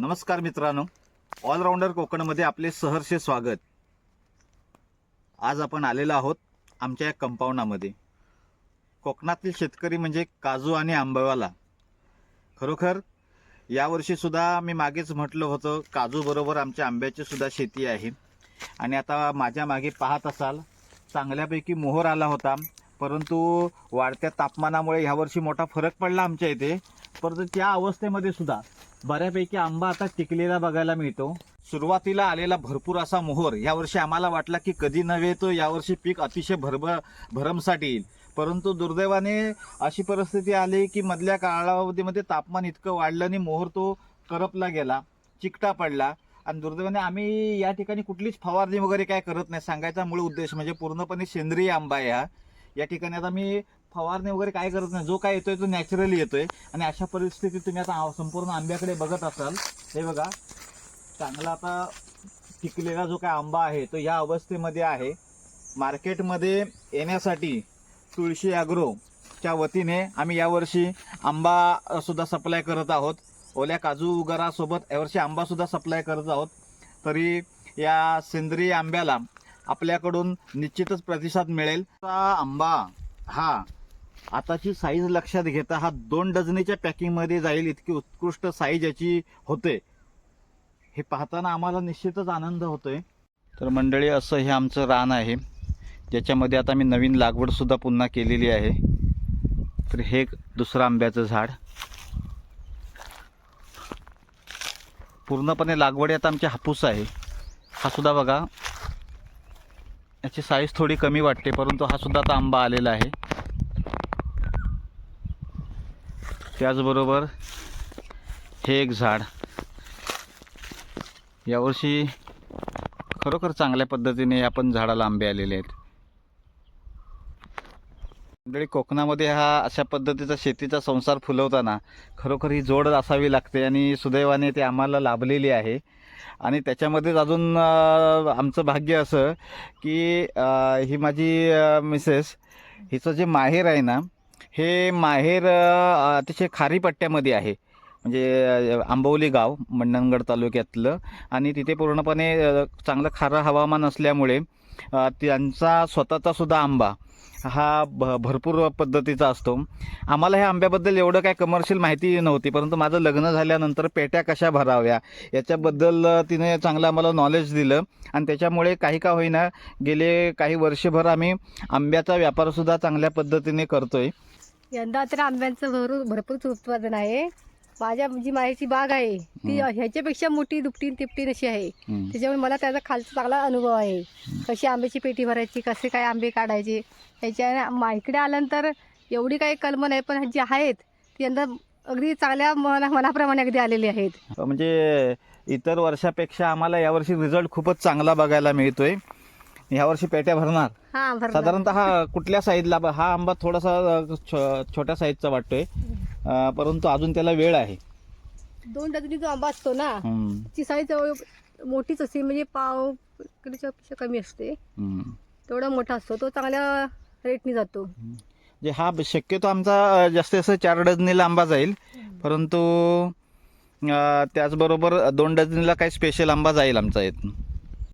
नमस्कार मित्रांनो, ऑलराऊंडर कोकणमध्ये आपले सहर्ष स्वागत। आज आपण आलेलो आहोत आमच्या या कंपाऊंडामध्ये। कोकणातील शेतकरी म्हणजे काजू आणि आंब्यावाला। खरोखर यावर्षी सुद्धा मी मागेच म्हटलं होतं, काजू बरोबर आमच्या आंब्याची सुद्धा शेती आहे। आणि आता माझ्या मागे पाहत असाल चांगल्यापैकी मोहर आला होता, परंतु वाढत्या तापमानामुळे यावर्षी मोठा फरक पडला आमच्या इथे। परंतु त्या अवस्थेमध्ये सुद्धा बऱ्यापैकी आंबा आता टिकलेला बघायला मिळतो। सुरुवातीला आलेला भरपूर असा मोहर यावर्षी आम्हाला वाटला की कधी नव्हे तो यावर्षी पीक अतिशय भरमसाठ येईल, परंतु दुर्दैवाने अशी परिस्थिती आली की मधल्या कालावधीमध्ये तापमान इतकं वाढलं आणि मोहर तो करपला गेला, चिकटा पडला। आणि दुर्दैवाने आम्ही या ठिकाणी कुठलीच फवारणी वगैरे काय करत नाही। सांगायचा मूळ उद्देश म्हणजे पूर्णपणे सेंद्रिय आंबा आहे या ठिकाणी। आता मी फवारणी वगैरे काय करत नाही, जो काय येतोय तो नॅचरली येतोय। आणि अशा परिस्थितीत तुम्ही आता संपूर्ण आंब्याकडे बघत असाल, हे बघा चांगला आता टिकलेला जो काय आंबा आहे तो या अवस्थेमध्ये आहे। मार्केटमध्ये येण्यासाठी तुळशी ॲग्रोच्या वतीने आम्ही यावर्षी आंबा सुद्धा सप्लाय करत आहोत। ओल्या काजू उगारासोबत यावर्षी आंबा सुद्धा सप्लाय करत आहोत। तरी या सेंद्रिय आंब्याला आपल्याकडून निश्चितच प्रतिसाद मिळेल। आंबा हा आताची साईज लक्षात घेता हा 2 डझनीच्या पॅकिंगमध्ये जाईल, इतकी उत्कृष्ट साईज याची होते। हे पाहताना आम्हाला निश्चितच आनंद होतोय। तर मंडळी, असं हे आमचं रान आहे, ज्याच्यामध्ये आता मी नवीन लागवड सुद्धा पुन्हा केलेली आहे। तर हे दुसरं आंब्याचं झाड पूर्णपणे लागवड आता आमची हापूस आहे। हा सुद्धा बघा, याची साईज थोडी कमी वाटते, परंतु हा सुद्धा आता आंबा आलेला आहे। त्याचबरोबर हे एक झाड यावर्षी खरोखर चांगल्या पद्धतीने आपण झाडाला आंबे आलेले आहेत। मंडळी, कोकणामध्ये हा अशा पद्धतीचा शेतीचा संसार फुलवताना खरोखर ही जोड असावी लागते आणि सुदैवाने ते आम्हाला लाभलेली आहे। आणि त्याच्यामध्येच अजून आमचं भाग्य असं की ही माझी मिसेस, हिचं जे माहेर आहे ना, हे माहेर अतिशय खारी पट्ट्यामध्ये आहे, म्हणजे आंबवली गाव मंडणगड तालुक्यातलं। आणि तिथे पूर्णपणे चांगलं खारं हवामान असल्यामुळे त्यांचा स्वतःचा सुद्धा आंबा हा भरपूर पद्धतीचा असतो। आम्हाला ह्या आंब्याबद्दल एवढं काय कमर्शियल माहिती नव्हती, परंतु माझं लग्न झाल्यानंतर पेट्या कशा भराव्या याच्याबद्दल तिने चांगलं आम्हाला नॉलेज दिलं। आणि त्याच्यामुळे काही का होईना गेले काही वर्षभर आम्ही आंब्याचा व्यापारसुद्धा चांगल्या पद्धतीने करतोय। यंदा तर आंब्यांचं भरपूर उत्पादन आहे। माझ्या जी माहेरची बाग आहे ती ह्याच्यापेक्षा मोठी दुपटीन तिपटीन अशी आहे। त्याच्यामुळे मला त्याचा खालचा चांगला अनुभव आहे, कशी आंब्याची पेटी भरायची, कसे काय आंबे काढायचे। ह्याच्या इकडे आल्यानंतर एवढी काही कल्पना आहे, पण जी आहेत ती यंदा अगदी चांगल्या मनाप्रमाणे अगदी आलेली आहेत। म्हणजे इतर वर्षापेक्षा आम्हाला यावर्षी रिझल्ट खूपच चांगला बघायला मिळतोय। यावर्षी पेट्या भरणार साधारणतः हा कुठल्या साईजला? हा आंबा थोडासा छोट्या साईजचा वाटतोय, परंतु अजून त्याला वेळ आहे। 2 डझनी जो आंबा असतो ना, ती साईज मोठीच असते, म्हणजे पाव किलोच्या पेक्षा कमी असते, तेवढा मोठा असतो तो, चांगल्या रेटने जातो। जे हा शक्यतो आमचा जास्तीत जास्त 4 डझनीला आंबा जाईल, परंतु त्याचबरोबर 2 डझनीला काही स्पेशल आंबा जाईल आमचा इथून।